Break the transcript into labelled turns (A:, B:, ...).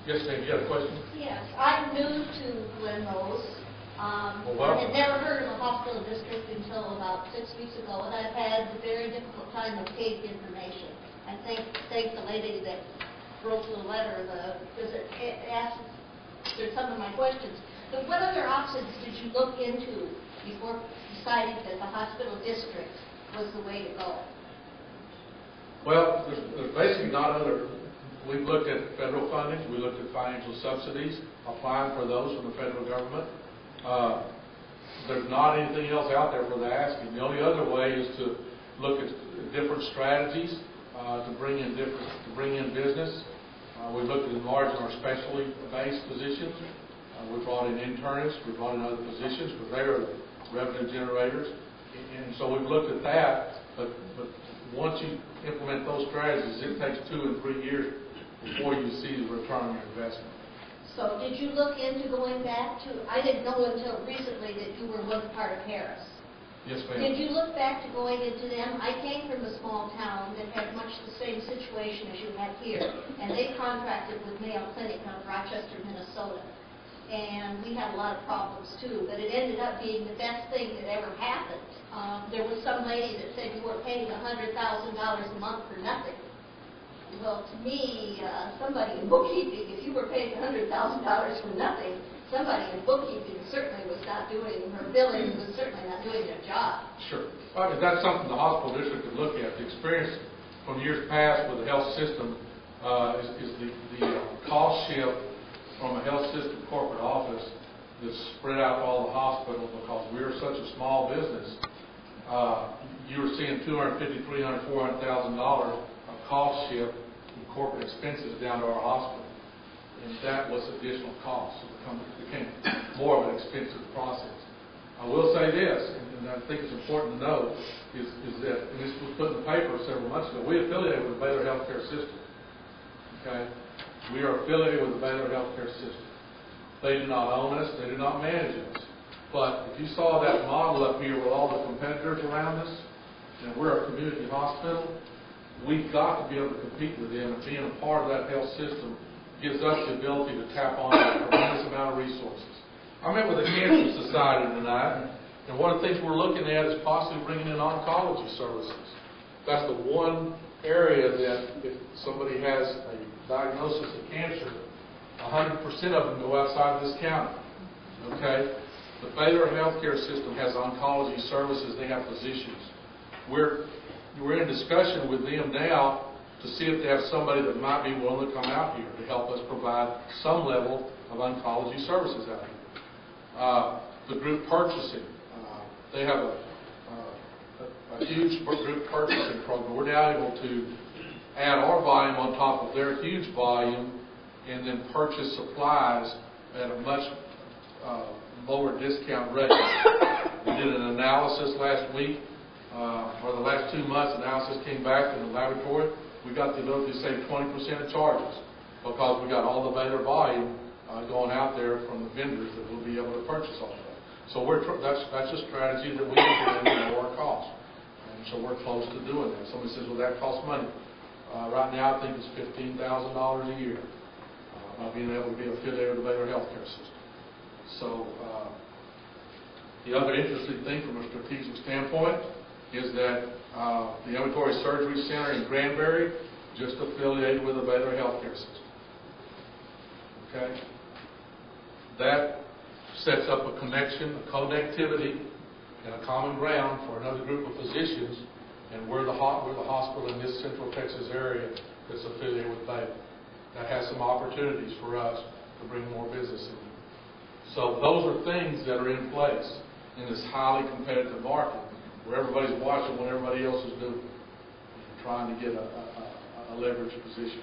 A: Yes, ma'am, you had a question?
B: Yes, I'm new to Glen. I had never heard of a hospital district until about 6 weeks ago, and I've had a very difficult time obtaining information. I thank the lady that wrote the letter because it answered some of my questions. But what other options did you look into before deciding that the hospital district was the way to go?
A: Well, there's basically not other. We've looked at federal funding. We looked at financial subsidies, applying for those from the federal government. There's not anything else out there for the asking. The only other way is to look at different strategies to bring in business. We looked at enlarging our specialty-based positions. We brought in internists. We brought in other positions because they are the revenue generators. And so we've looked at that. But once you implement those strategies, it takes 2 and 3 years before you see the return on your investment.
B: So did you look into going back to, I didn't know until recently that you were one part of Harris.
A: Yes, ma'am.
B: Did you look back to going into them? I came from a small town that had much the same situation as you have here, and they contracted with Mayo Clinic out of Rochester, Minnesota. And we had a lot of problems too, but it ended up being the best thing that ever happened. There was some lady that said you were paying $100,000 a month for nothing. Well, to me, somebody in bookkeeping, if you were paying $100,000 for nothing, somebody in bookkeeping certainly was not doing, or billing was certainly not doing their job.
A: Sure. I mean, that's something the hospital district could look at. The experience from years past with the health system is the cost shift from a health system corporate office that's spread out to all the hospitals because we're such a small business. You were seeing $250,000, $300,000, $400,000 of cost shift from corporate expenses down to our hospital. And that was additional cost. So it became more of an expensive process. I will say this, and I think it's important to know, is that, and this was put in the paper several months ago, we affiliate with the Baylor Healthcare System. Okay? We are affiliated with the Baylor Healthcare System. They do not own us. They do not manage us. But if you saw that model up here with all the competitors around us, and we're a community hospital, we've got to be able to compete with them, and being a part of that health system gives us the ability to tap on a tremendous amount of resources. I met with the Cancer Society tonight, and one of the things we're looking at is possibly bringing in oncology services. That's the one area that if somebody has a diagnosis of cancer, 100% of them go outside of this county. Okay? The Baylor Healthcare System has oncology services. They have physicians. We're in discussion with them now to see if they have somebody that might be willing to come out here to help us provide some level of oncology services out here. The group purchasing. They have a huge group purchasing program. We're now able to add our volume on top of their huge volume and then purchase supplies at a much lower discount rate. We did an analysis last week, or the last 2 months, analysis came back in the laboratory. We got the ability to save 20% of charges because we got all the Baylor volume going out there from the vendors that will be able to purchase all of that. So that's a strategy that we implement to lower our costs. And so we're close to doing that. Somebody says, well, that costs money. Right now, I think it's $15,000 a year being able to be affiliated with the Baylor Healthcare System. So the other interesting thing from a strategic standpoint is that the Ambulatory Surgery Center in Granbury just affiliated with the Baylor Healthcare System. Okay? That sets up a connection, a connectivity, and a common ground for another group of physicians, and we're the hospital in this Central Texas area that's affiliated with Baylor. That has some opportunities for us to bring more business in. So those are things that are in place in this highly competitive market where everybody's watching what everybody else is doing and trying to get a leveraged position.